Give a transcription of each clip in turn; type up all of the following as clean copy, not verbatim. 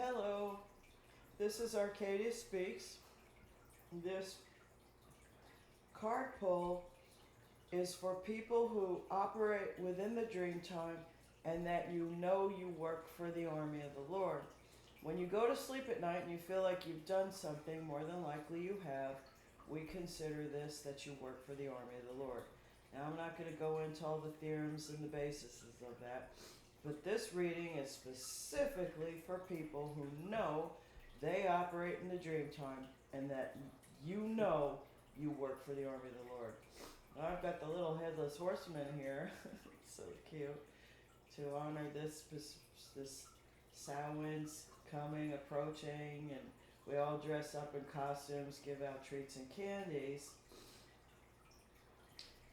Hello, this is Arcadia Speaks. This card pull is for people who operate within the dream time and that you know you work for the army of the Lord. When you go to sleep at night and you feel like you've done something, more than likely you have, we consider this that you work for the army of the Lord. Now, I'm not going to go into all the theorems and the bases of that, but this reading is specifically for people who know they operate in the dream time and that you know you work for the army of the Lord. Now, I've got the little headless horseman here. It's so cute. To honor this Samhain's coming, approaching, and we all dress up in costumes, give out treats and candies.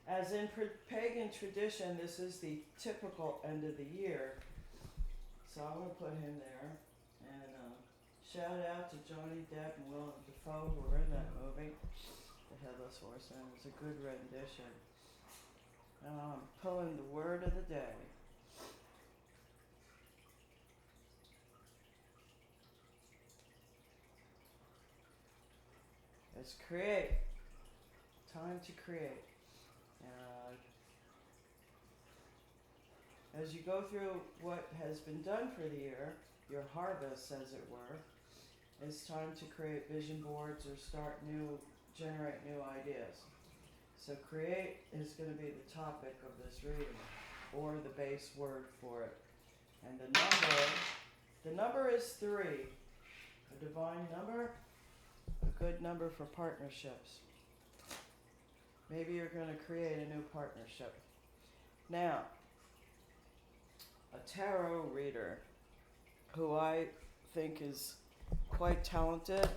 As in pagan tradition, this is the typical end of the year. So I'm going to put him there. And shout out to Johnny Depp and Willem Dafoe who were in that movie. The Headless Horseman. It was a good rendition. Pulling the word of the day. Let's create. Time to create. As you go through what has been done for the year, your harvest, as it were, it's time to create vision boards or generate new ideas. So create is going to be the topic of this reading, or the base word for it. And the number is 3, a divine number, a good number for partnerships. Maybe you're going to create a new partnership. Now, a tarot reader who I think is quite talented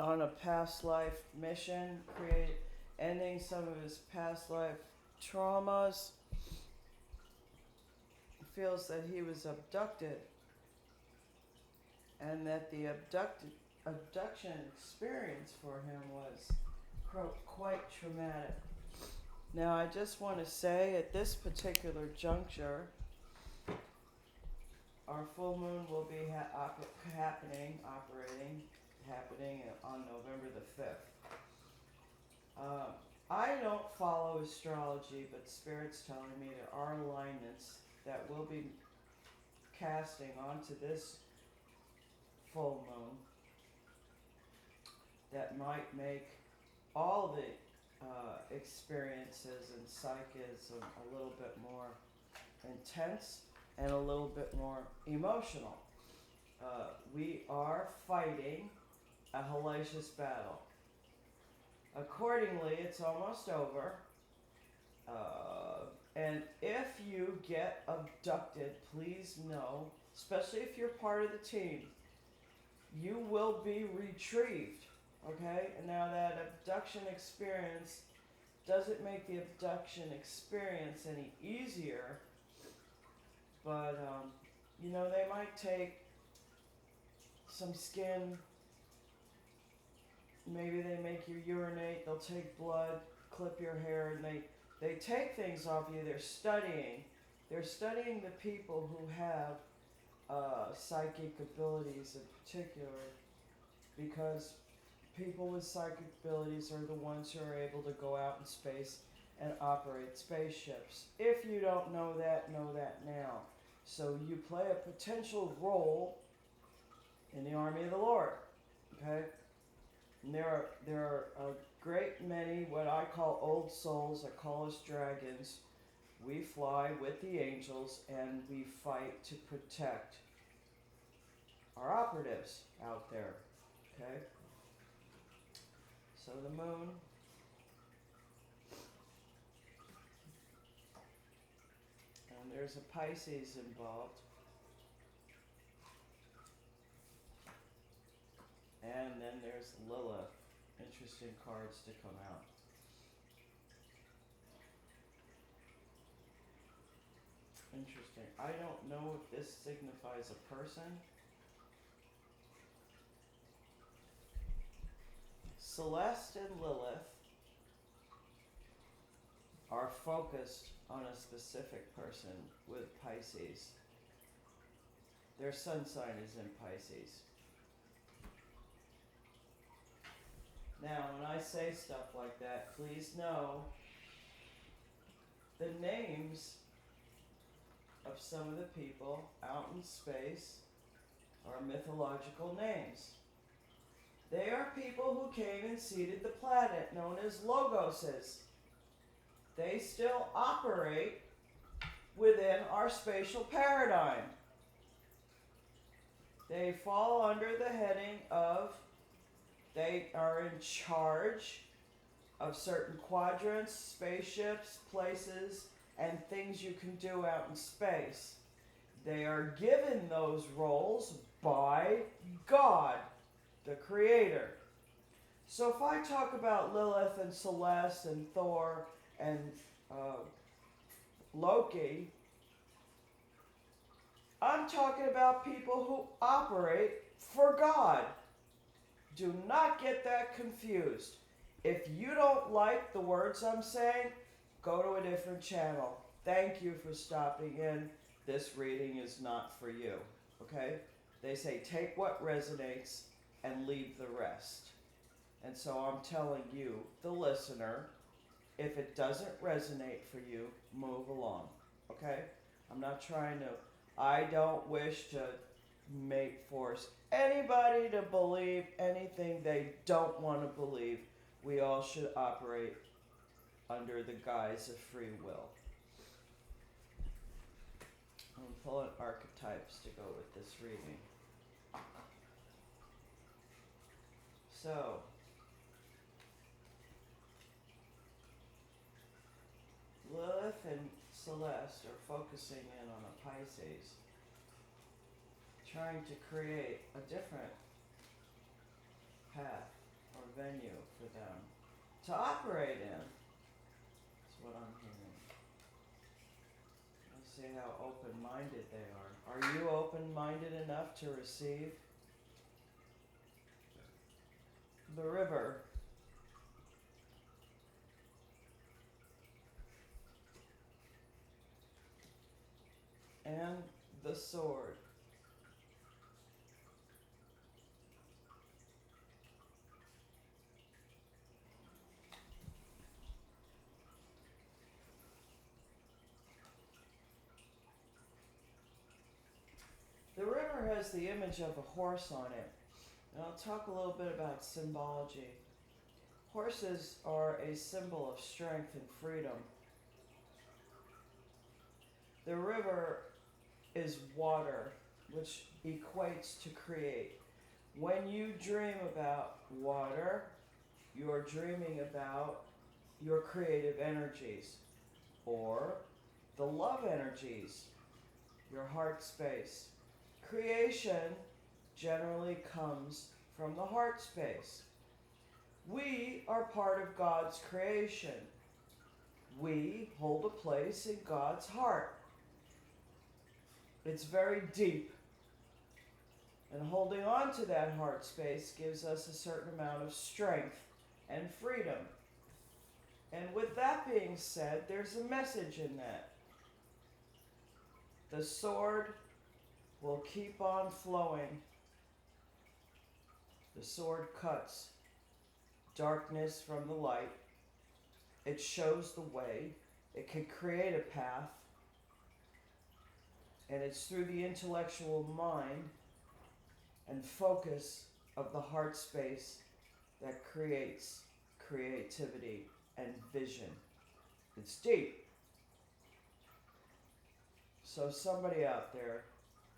on a past life mission, ending some of his past life traumas, feels that he was abducted and that the abduction experience for him was quite traumatic. Now, I just want to say at this particular juncture, our full moon will be happening on November the 5th. I don't follow astrology, but Spirit's telling me there are alignments that will be casting onto this full moon that might make all the experiences and psychism a little bit more intense and a little bit more emotional. We are fighting a hellacious battle. Accordingly, it's almost over. And if you get abducted, please know, especially if you're part of the team, you will be retrieved. Okay? And now that abduction experience doesn't make the abduction experience any easier, but, they might take some skin, maybe they make you urinate, they'll take blood, clip your hair, and they take things off you. They're studying the people who have psychic abilities in particular, because people with psychic abilities are the ones who are able to go out in space and operate spaceships. If you don't know that now. So you play a potential role in the army of the Lord. Okay? And there are a great many what I call old souls. I call us dragons. We fly with the angels and we fight to protect our operatives out there. Okay? So the moon, and there's a Pisces involved, and then there's Lilith. Interesting cards to come out. Interesting. I don't know if this signifies a person. Celeste and Lilith are focused on a specific person with Pisces. Their sun sign is in Pisces. Now, when I say stuff like that, please know the names of some of the people out in space are mythological names. They are people who came and seeded the planet, known as Logoses. They still operate within our spatial paradigm. They fall under the heading of, they are in charge of certain quadrants, spaceships, places, and things you can do out in space. They are given those roles by God, the Creator. So if I talk about Lilith and Celeste and Thor and Loki, I'm talking about people who operate for God. Do not get that confused. If you don't like the words I'm saying, go to a different channel. Thank you for stopping in. This reading is not for you, okay? They say take what resonates and leave the rest. And so I'm telling you, the listener, if it doesn't resonate for you, move along, okay? I'm not trying to, I don't wish to force anybody to believe anything they don't want to believe. We all should operate under the guise of free will. I'm pulling archetypes to go with this reading. So, Lilith and Celeste are focusing in on a Pisces, trying to create a different path or venue for them to operate in. That's what I'm hearing. Let's see how open-minded they are. Are you open-minded enough to receive? The river. And the sword. The river has the image of a horse on it. And I'll talk a little bit about symbology. Horses are a symbol of strength and freedom. The river is water, which equates to create. When you dream about water, you're dreaming about your creative energies or the love energies, your heart space. Creation generally comes from the heart space. We are part of God's creation. We hold a place in God's heart. It's very deep. And holding on to that heart space gives us a certain amount of strength and freedom. And with that being said, there's a message in that. The sword will keep on flowing. The sword cuts darkness from the light. It shows the way. It can create a path. And it's through the intellectual mind and focus of the heart space that creates creativity and vision. It's deep. So somebody out there,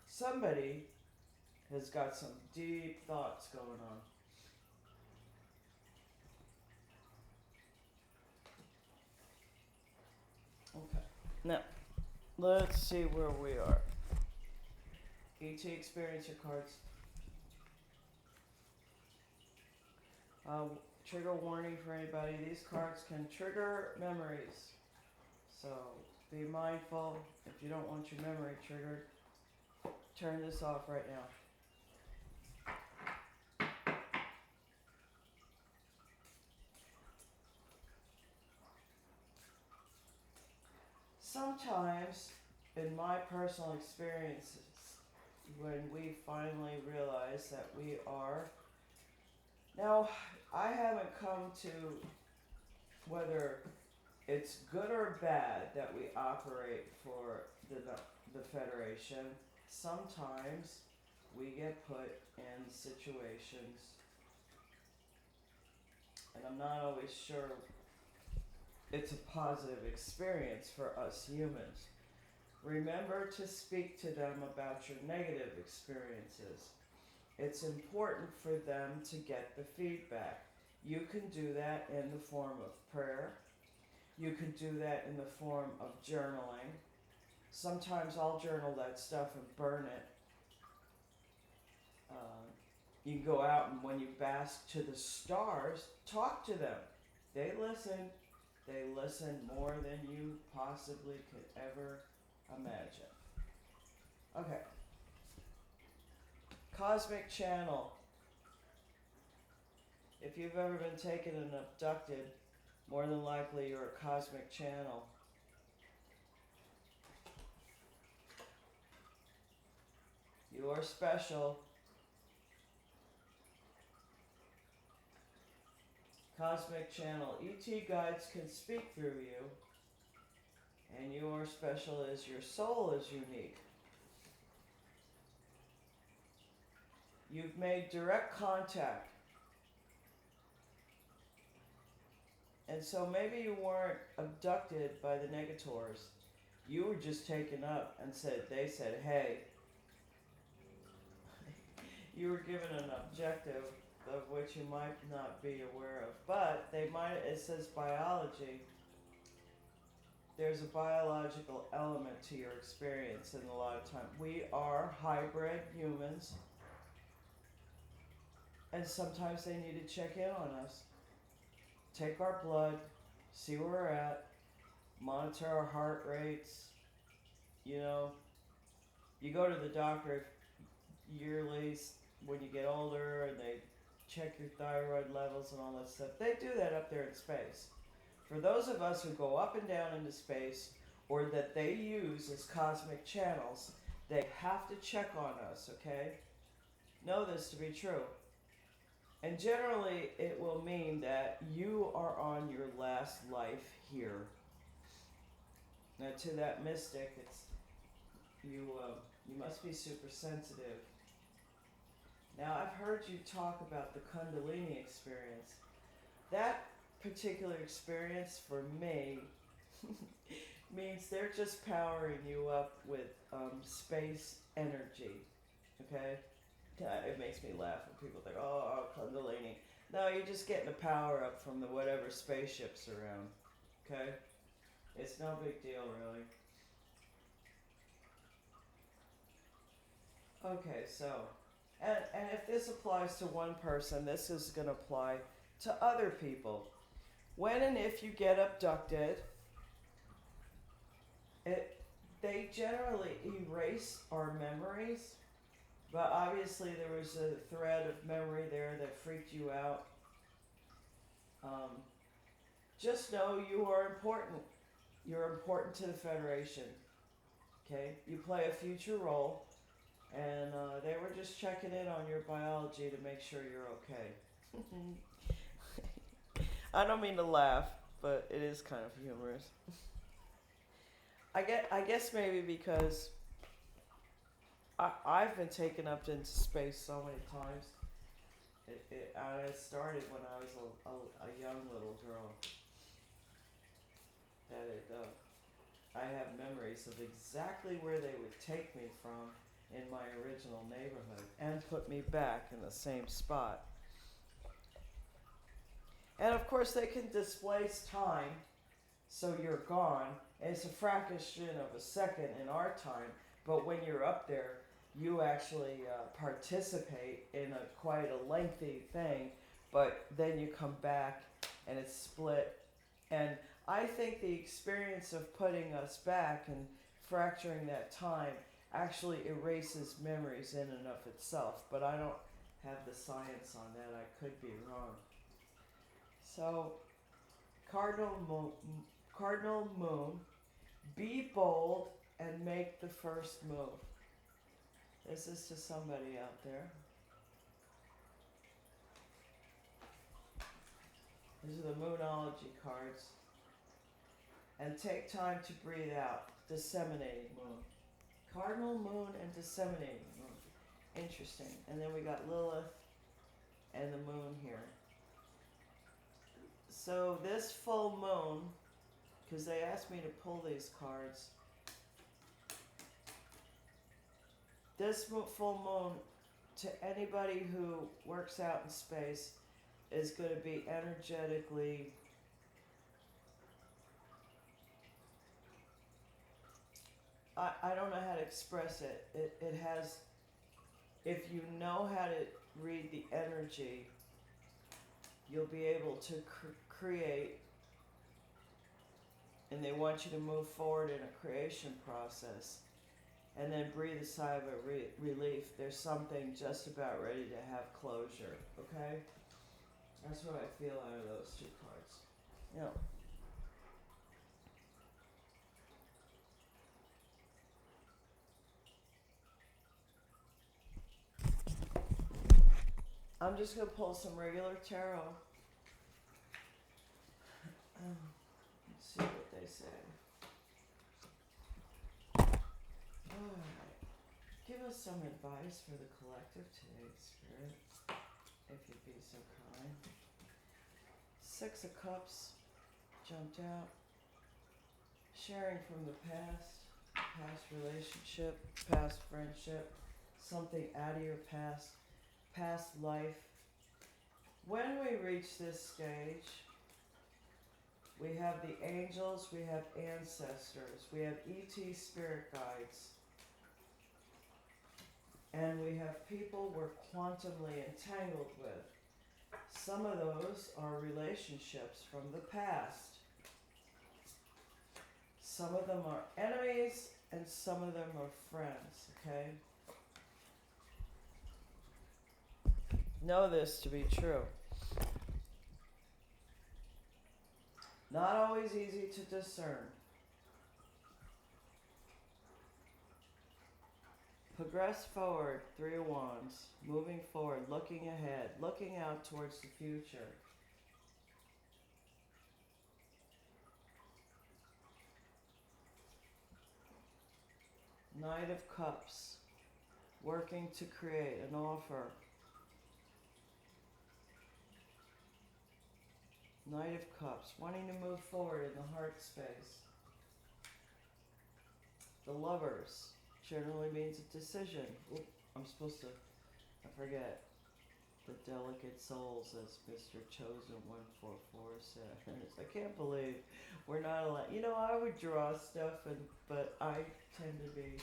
somebody has got some deep thoughts going on. Okay, now let's see where we are. ET experience your cards. Trigger warning for anybody. These cards can trigger memories. So be mindful. If you don't want your memory triggered, turn this off right now. Sometimes, in my personal experiences, when we finally realize that we are. Now, I haven't come to whether it's good or bad that we operate for the Federation. Sometimes we get put in situations, and I'm not always sure it's a positive experience for us humans. Remember to speak to them about your negative experiences. It's important for them to get the feedback. You can do that in the form of prayer. You can do that in the form of journaling. Sometimes I'll journal that stuff and burn it. Uh, you can go out and when you bask to the stars, talk to them. They listen. They listen more than you possibly could ever imagine. Okay. Cosmic channel. If you've ever been taken and abducted, more than likely you're a cosmic channel. You are special. Cosmic channel. ET guides can speak through you. And you are special as your soul is unique. You've made direct contact. And so maybe you weren't abducted by the negators. You were just taken up and they said, hey, you were given an objective of which you might not be aware of. But they might, it says biology. There's a biological element to your experience in a lot of time. We are hybrid humans. And sometimes they need to check in on us. Take our blood, see where we're at, monitor our heart rates. You know, you go to the doctor yearly when you get older and they check your thyroid levels and all that stuff. They do that up there in space. For those of us who go up and down into space or that they use as cosmic channels, they have to check on us, okay? Know this to be true. And generally, it will mean that you are on your last life here. Now, to that mystic, it's you must be super sensitive. Now, I've heard you talk about the Kundalini experience. That particular experience for me means they're just powering you up with space energy. Okay? It makes me laugh when people think, oh, Kundalini. No, you're just getting the power up from the whatever spaceship's around. Okay? It's no big deal, really. Okay, so, and if this applies to one person, this is going to apply to other people. When and if you get abducted, they generally erase our memories. But obviously there was a thread of memory there that freaked you out. Just know you are important. You're important to the Federation. Okay? You play a future role. And they were just checking in on your biology to make sure you're okay. I don't mean to laugh, but it is kind of humorous. I guess maybe because I've been taken up into space so many times. It started when I was a young little girl. I have memories of exactly where they would take me from in my original neighborhood and put me back in the same spot. And of course they can displace time so you're gone. It's a fraction of a second in our time, but when you're up there, you actually participate in quite a lengthy thing, but then you come back and it's split. And I think the experience of putting us back and fracturing that time actually erases memories in and of itself, but I don't have the science on that. I could be wrong. So, cardinal moon Be bold and make the first move. This is to somebody out there. These are the Moonology cards. And take time to breathe out. Disseminating moon. Cardinal moon and disseminating moon. Interesting. And then we got Lilith and the moon here. So this full moon, because they asked me to pull these cards, this full moon, to anybody who works out in space, is going to be energetically I don't know how to express it. It has, if you know how to read the energy, you'll be able to create, and they want you to move forward in a creation process, and then breathe a sigh of relief. There's something just about ready to have closure, okay? That's what I feel out of those two cards. Yeah. I'm just going to pull some regular tarot. Let's see what they say. Alright. Give us some advice for the collective today, Spirit, if you'd be so kind. 6 of Cups jumped out. Sharing from the past relationship, past friendship, something out of your past life. When we reach this stage, we have the angels, we have ancestors, we have ET spirit guides, and we have people we're quantumly entangled with. Some of those are relationships from the past. Some of them are enemies, and some of them are friends, okay? Know this to be true. Not always easy to discern. Progress forward, 3 of Wands. Moving forward, looking ahead, looking out towards the future. Knight of Cups. Working to create an offer. Knight of Cups. Wanting to move forward in the heart space. The Lovers. Generally means a decision. Oop, I'm supposed to, I forget. The delicate souls, as Mr. Chosen 144 said. I can't believe we're not allowed. You know, I would draw stuff, but I tend to be,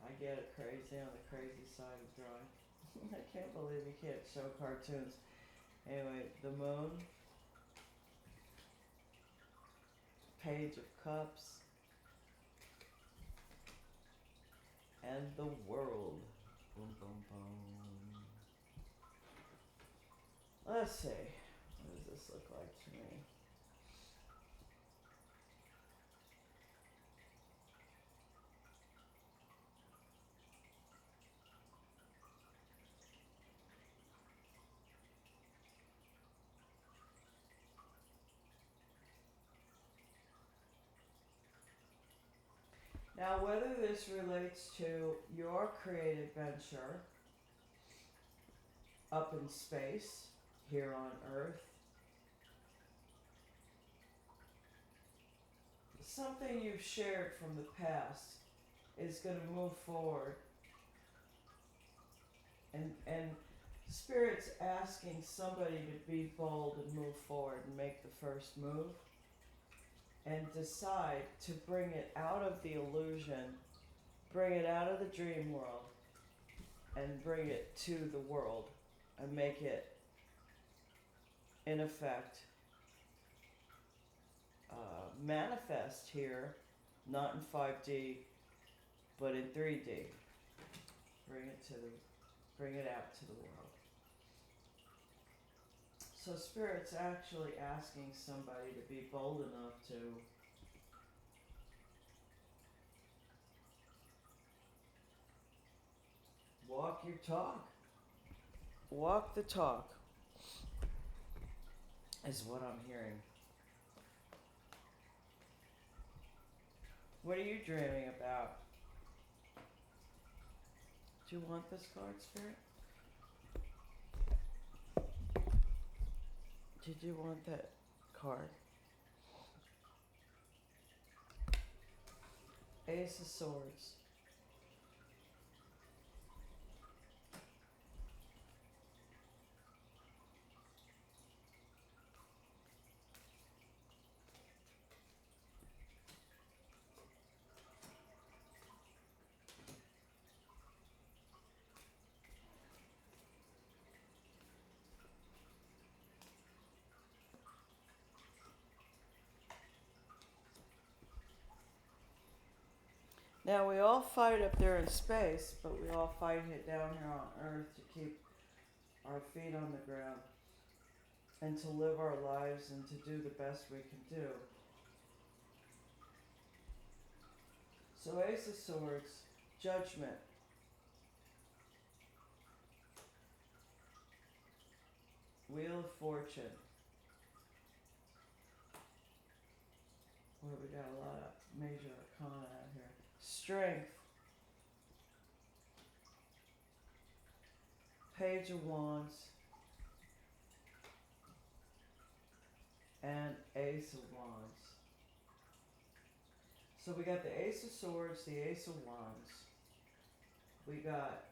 I get crazy on the crazy side of drawing. I can't believe you can't show cartoons. Anyway, the moon, Page of Cups, and the world. Boom, boom, boom. Let's see. What does this look like to me? Now, whether this relates to your creative venture up in space, here on Earth, something you've shared from the past is going to move forward, and Spirit's asking somebody to be bold and move forward and make the first move and decide to bring it out of the illusion, bring it out of the dream world, and bring it to the world and make it, in effect, manifest here, not in 5D, but in 3D. Bring it out to the world. So Spirit's actually asking somebody to be bold enough to walk your talk. Walk the talk is what I'm hearing. What are you dreaming about? Do you want this card, Spirit? Did you want that card? Ace of Swords. Now we all fight up there in space, but we all fight it down here on Earth to keep our feet on the ground and to live our lives and to do the best we can do. So Ace of Swords, Judgment. Wheel of Fortune. Boy, we got a lot of major arcana out here. Strength. Page of Wands. And Ace of Wands. So we got the Ace of Swords, the Ace of Wands. We got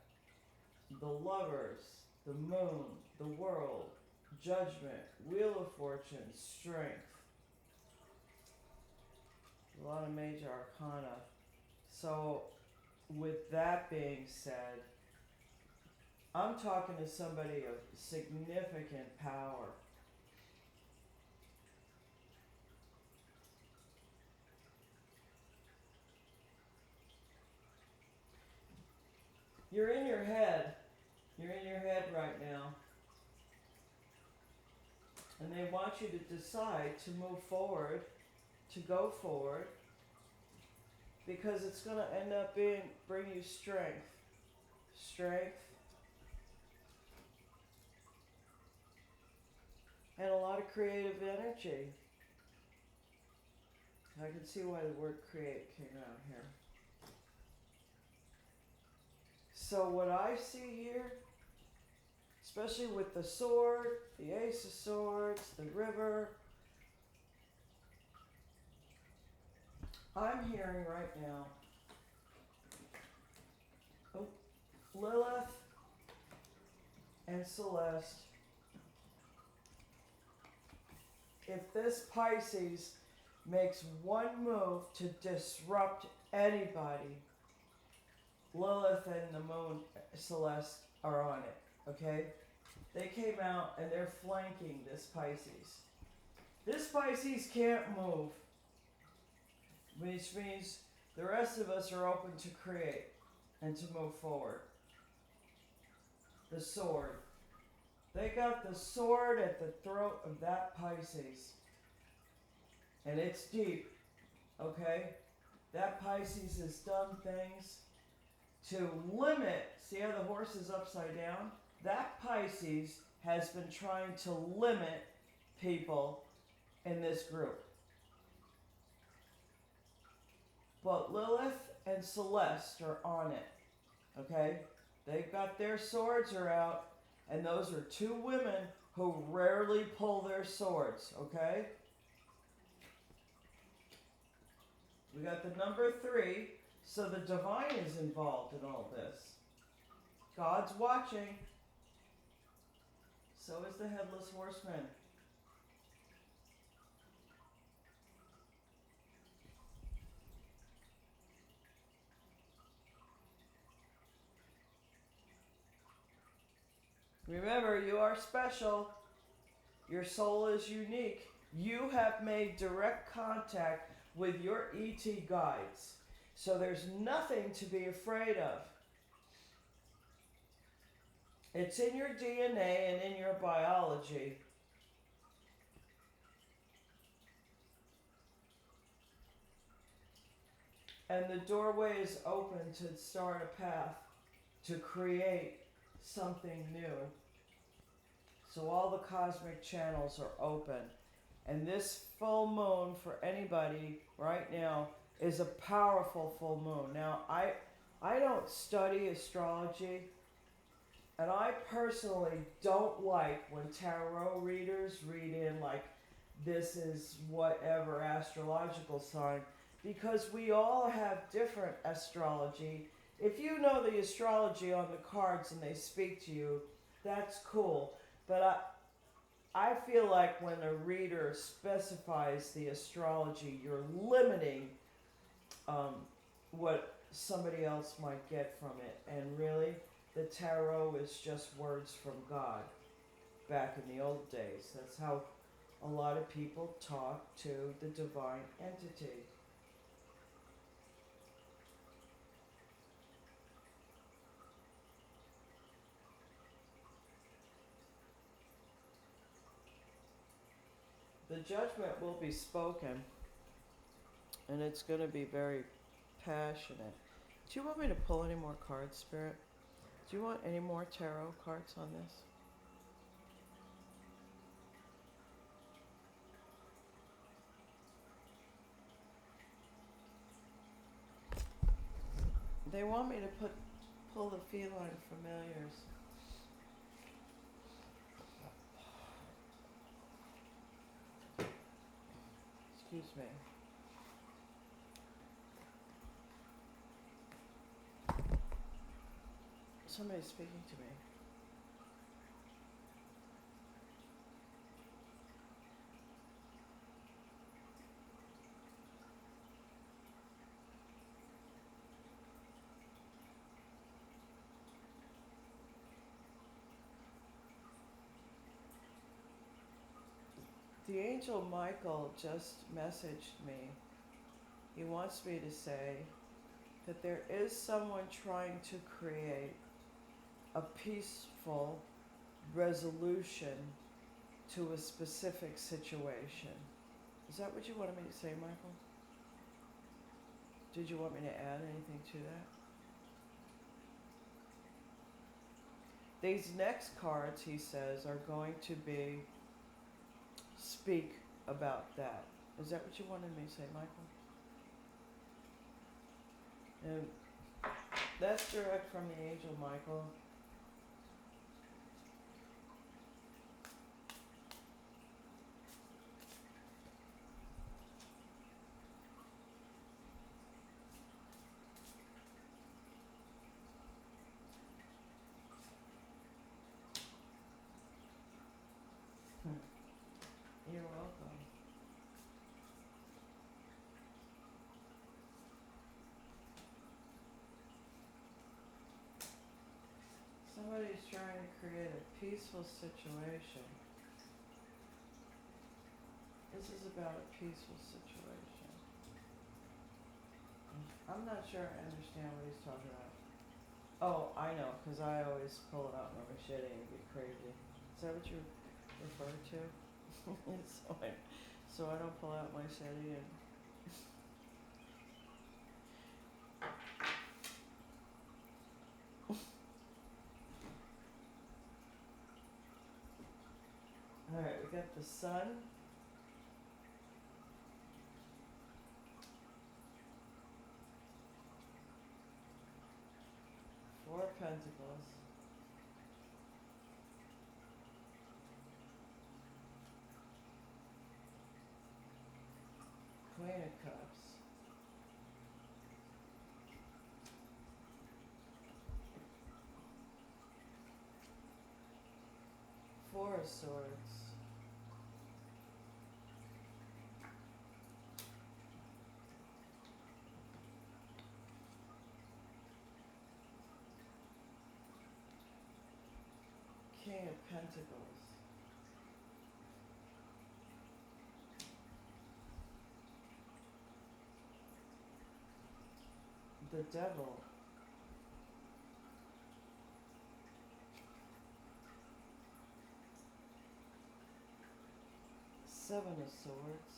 the Lovers, the Moon, the World, Judgment, Wheel of Fortune, Strength. A lot of major arcana. So with that being said, I'm talking to somebody of significant power. You're in your head. You're in your head right now. And they want you to decide to move forward, to go forward, because it's going to end up bring you strength. Strength. And a lot of creative energy. I can see why the word create came out here. So what I see here, especially with the sword, the Ace of Swords, the river, I'm hearing right now, Lilith and Celeste, if this Pisces makes one move to disrupt anybody, Lilith and the Moon, Celeste, are on it, okay? They came out and they're flanking this Pisces. This Pisces can't move, which means the rest of us are open to create and to move forward. The sword. They got the sword at the throat of that Pisces. And it's deep, okay? That Pisces has done things to limit, see how the horse is upside down? That Pisces has been trying to limit people in this group. But Lilith and Celeste are on it, okay? They've got their swords are out, and those are two women who rarely pull their swords, okay? We got the number 3, so the divine is involved in all this. God's watching. So is the Headless Horseman. Remember, you are special. Your soul is unique. You have made direct contact with your ET guides. So there's nothing to be afraid of. It's in your DNA and in your biology. And the doorway is open to start a path. to create something new. So all the cosmic channels are open. And this full moon for anybody right now is a powerful full moon. Now, I don't study astrology, and I personally don't like when tarot readers read in like this is whatever astrological sign, because we all have different astrology. If you know the astrology on the cards and they speak to you, that's cool. But I feel like when a reader specifies the astrology, you're limiting what somebody else might get from it. And really, the tarot is just words from God back in the old days. That's how a lot of people talk to the divine entity. The judgment will be spoken, and it's going to be very passionate. Do you want me to pull any more cards, Spirit? Do you want any more tarot cards on this? They want me to pull the feline familiars. Excuse me. Somebody's speaking to me. The angel Michael just messaged me. He wants me to say that there is someone trying to create a peaceful resolution to a specific situation. Is that what you wanted me to say, Michael? Did you want me to add anything to that? These next cards, he says, are going to be speak about that. Is that what you wanted me to say, Michael? And that's direct from the angel Michael. You're welcome. Somebody's trying to create a peaceful situation. This is about a peaceful situation. I'm not sure I understand what he's talking about. Oh, I know, because I always pull it out my machete and get crazy. Is that what you refer to? So I don't pull out my machete and... Alright, we got the sun. Four of Pentacles. Queen of Cups. Four of Swords. King of Pentacles. The Devil. Seven of Swords.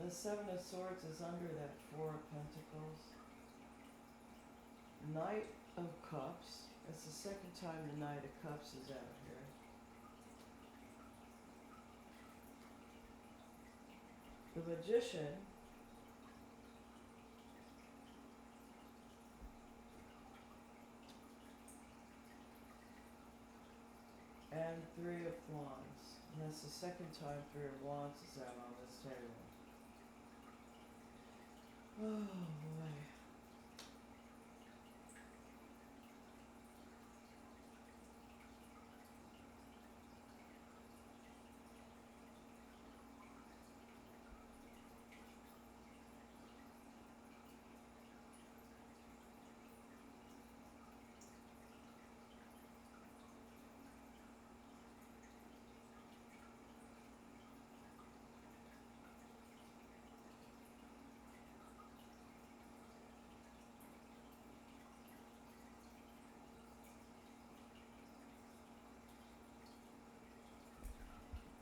The Seven of Swords is under that Four of Pentacles. Knight of Cups. It's the second time the Knight of Cups is out here. The Magician. And Three of Wands. And that's the second time Three of Wands is out on this table. Oh boy.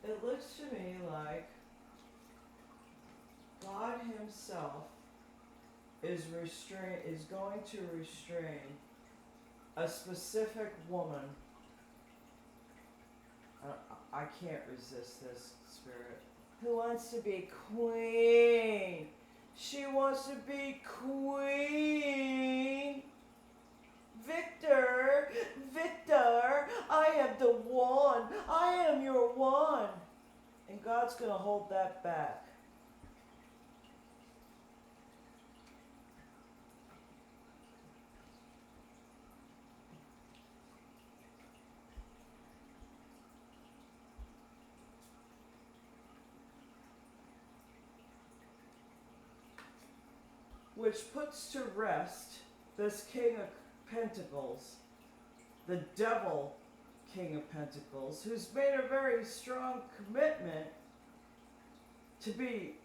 It looks to me like God Himself is going to restrain a specific woman. I can't resist this, Spirit. Who wants to be queen? She wants to be queen. Victor, Victor, I am the one. I am your one. And God's going to hold that back. Which puts to rest this King of Pentacles, the Devil King of Pentacles, who's made a very strong commitment to be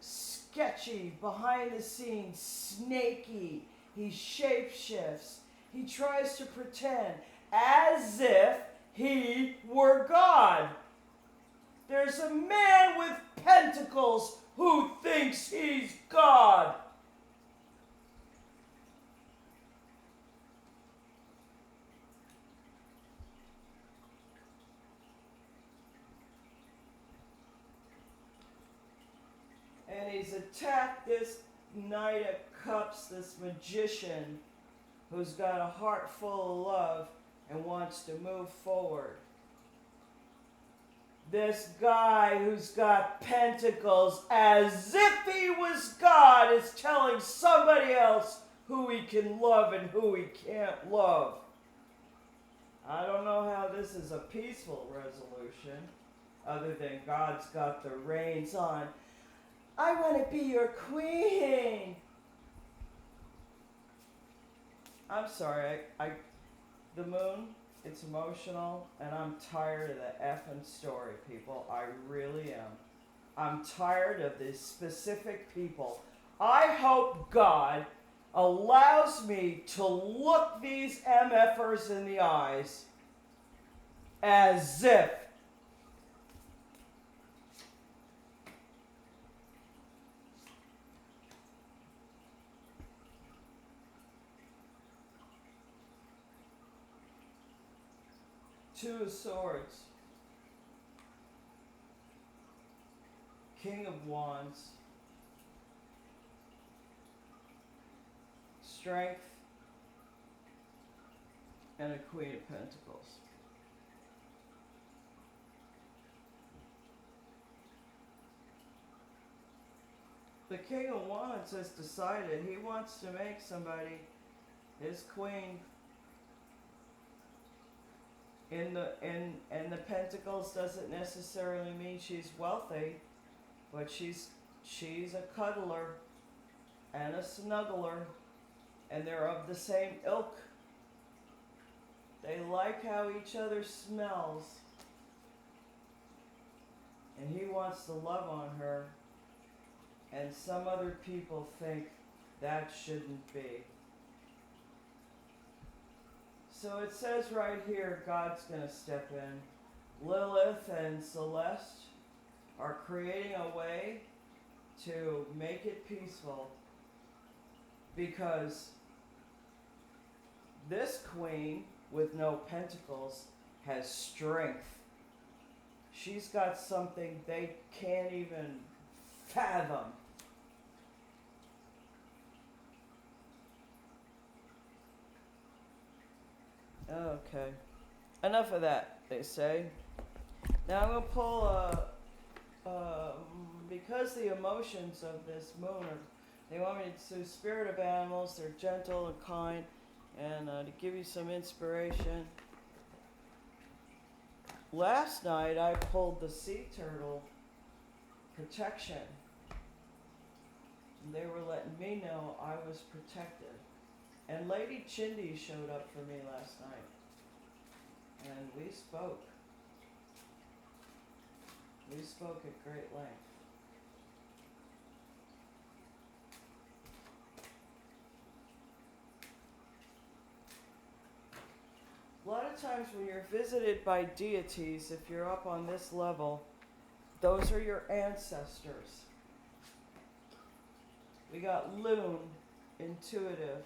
sketchy, behind the scenes, snaky. He shapeshifts. He tries to pretend as if he were God. There's a man with pentacles who thinks he's God. And he's attacked this Knight of Cups, this magician, who's got a heart full of love and wants to move forward. This guy who's got pentacles, as if he was God, is telling somebody else who he can love and who he can't love. I don't know how this is a peaceful resolution, other than God's got the reins on. I want to be your queen. I'm sorry, the moon, it's emotional, and I'm tired of the effing story, people. I really am. I'm tired of these specific people. I hope God allows me to look these MFers in the eyes as if Two of Swords, King of Wands, Strength, and a Queen of Pentacles. The King of Wands has decided he wants to make somebody his queen. And the Pentacles doesn't necessarily mean she's wealthy, but she's a cuddler and a snuggler, and they're of the same ilk. They like how each other smells, and he wants to love on her, and some other people think that shouldn't be. So it says right here, God's going to step in. Lilith and Celeste are creating a way to make it peaceful, because this queen with no pentacles has strength. She's got something they can't even fathom. Okay. Enough of that, they say. Now I'm going to pull because the emotions of this moon they want me to spirit of animals, they're gentle and kind, and to give you some inspiration. Last night I pulled the sea turtle protection. And they were letting me know I was protected. And Lady Chindi showed up for me last night. And we spoke. We spoke at great length. A lot of times when you're visited by deities, if you're up on this level, those are your ancestors. We got Loon, intuitive.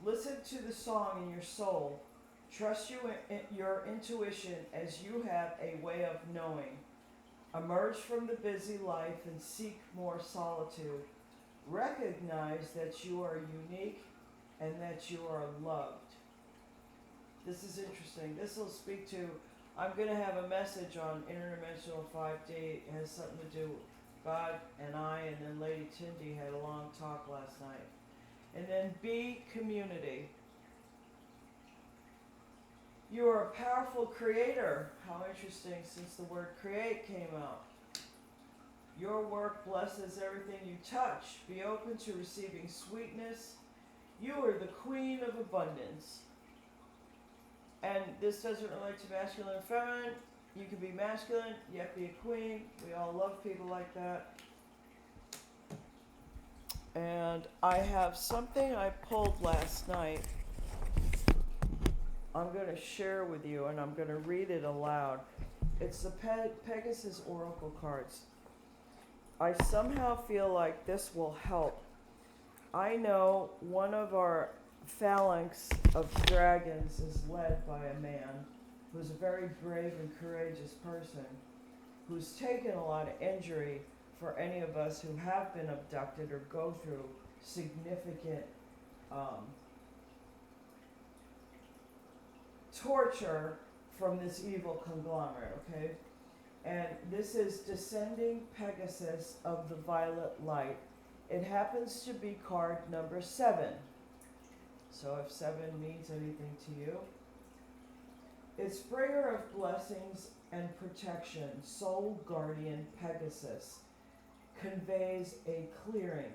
Listen to the song in your soul. Trust your intuition as you have a way of knowing. Emerge from the busy life and seek more solitude. Recognize that you are unique and that you are loved. This is interesting. This will speak to, I'm going to have a message on interdimensional 5D. It has something to do with God and I, and then Lady Tindy had a long talk last night. And then B, community. You are a powerful creator. How interesting, since the word create came out. Your work blesses everything you touch. Be open to receiving sweetness. You are the queen of abundance. And this doesn't relate to masculine and feminine. You can be masculine, yet be a queen. We all love people like that. And I have something I pulled last night. I'm going to share with you, and I'm going to read it aloud. It's the Pegasus Oracle cards. I somehow feel like this will help. I know one of our phalanx of dragons is led by a man who's a very brave and courageous person who's taken a lot of injury for any of us who have been abducted or go through significant torture from this evil conglomerate, okay? And this is Descending Pegasus of the Violet Light. It happens to be card number 7. So if 7 means anything to you. It's bringer of blessings and protection. Soul guardian Pegasus conveys a clearing,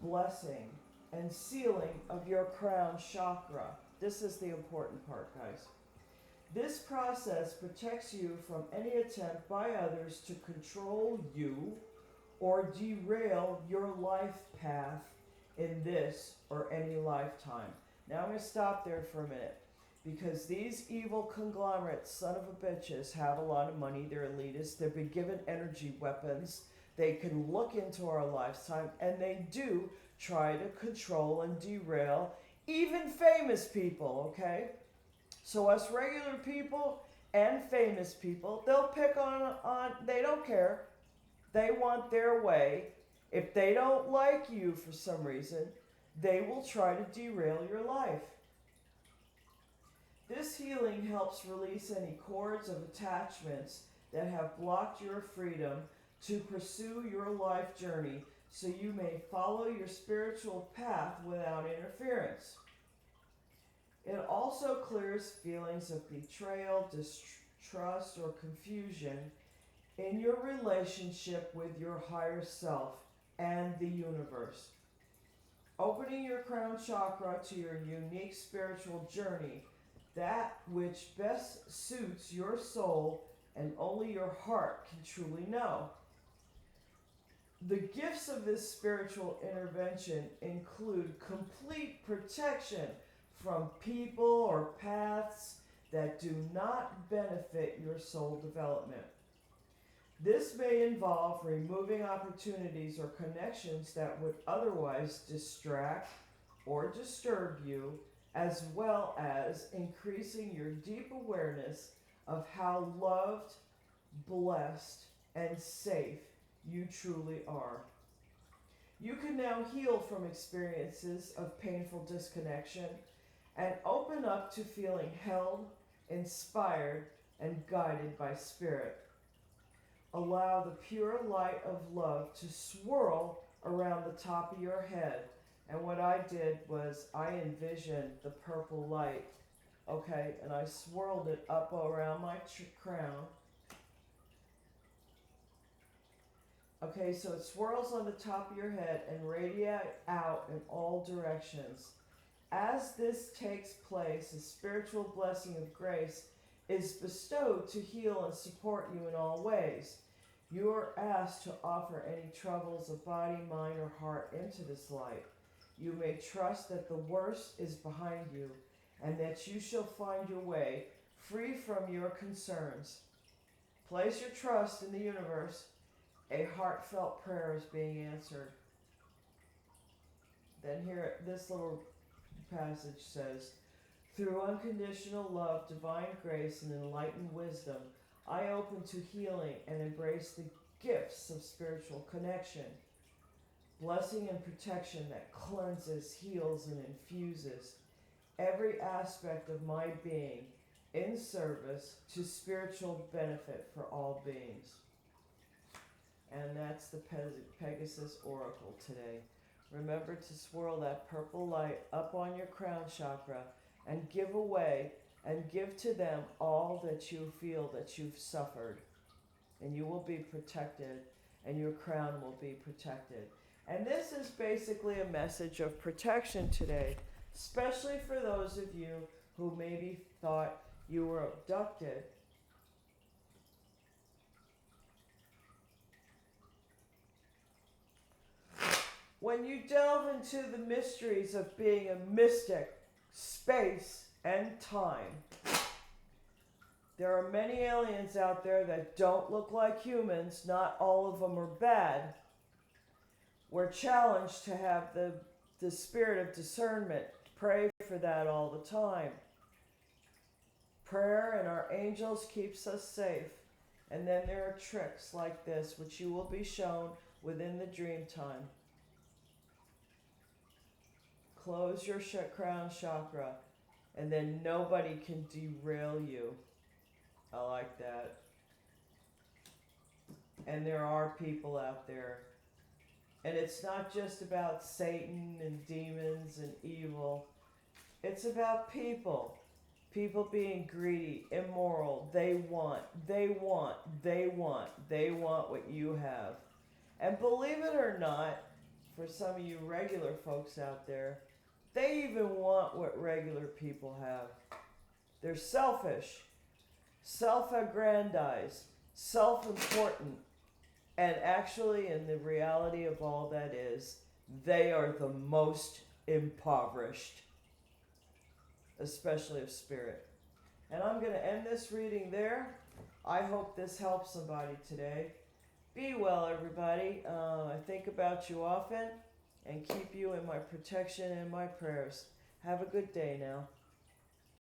blessing, and sealing of your crown chakra. This is the important part, guys. This process protects you from any attempt by others to control you or derail your life path in this or any lifetime. Now I'm going to stop there for a minute, because these evil conglomerates, son of a bitches, have a lot of money. They're elitists. They've been given energy weapons. They can look into our lifetime, and they do try to control and derail even famous people, okay? So us regular people and famous people, they'll pick on, they don't care. They want their way. If they don't like you for some reason, they will try to derail your life. This healing helps release any cords of attachments that have blocked your freedom to pursue your life journey, so you may follow your spiritual path without interference. It also clears feelings of betrayal, distrust, or confusion in your relationship with your higher self and the universe. Opening your crown chakra to your unique spiritual journey, that which best suits your soul and only your heart can truly know. The gifts of this spiritual intervention include complete protection from people or paths that do not benefit your soul development. This may involve removing opportunities or connections that would otherwise distract or disturb you, as well as increasing your deep awareness of how loved, blessed, and safe you truly are. You can now heal from experiences of painful disconnection and open up to feeling held, inspired, and guided by Spirit. Allow the pure light of love to swirl around the top of your head. And what I did was I envisioned the purple light, okay, and I swirled it up around my crown. Okay, so it swirls on the top of your head and radiates out in all directions. As this takes place, a spiritual blessing of grace is bestowed to heal and support you in all ways. You are asked to offer any troubles of body, mind, or heart into this light. You may trust that the worst is behind you and that you shall find your way free from your concerns. Place your trust in the universe. A heartfelt prayer is being answered. Then here, this little passage says, through unconditional love, divine grace, and enlightened wisdom, I open to healing and embrace the gifts of spiritual connection, blessing and protection that cleanses, heals, and infuses every aspect of my being in service to spiritual benefit for all beings. And that's the Pegasus Oracle today. Remember to swirl that purple light up on your crown chakra and give away and give to them all that you feel that you've suffered. And you will be protected, and your crown will be protected. And this is basically a message of protection today, especially for those of you who maybe thought you were abducted. When you delve into the mysteries of being a mystic, space, and time, there are many aliens out there that don't look like humans. Not all of them are bad. We're challenged to have the spirit of discernment. Pray for that all the time. Prayer and our angels keeps us safe. And then there are tricks like this, which you will be shown within the dream time. Close your crown chakra, and then nobody can derail you. I like that. And there are people out there. And it's not just about Satan and demons and evil. It's about people. People being greedy, immoral. They want what you have. And believe it or not, for some of you regular folks out there, they even want what regular people have. They're selfish, self-aggrandized, self-important, and actually, in the reality of all that is, they are the most impoverished, especially of spirit. And I'm going to end this reading there. I hope this helps somebody today. Be well, everybody. I think about you often and keep you in my protection and my prayers. Have a good day now.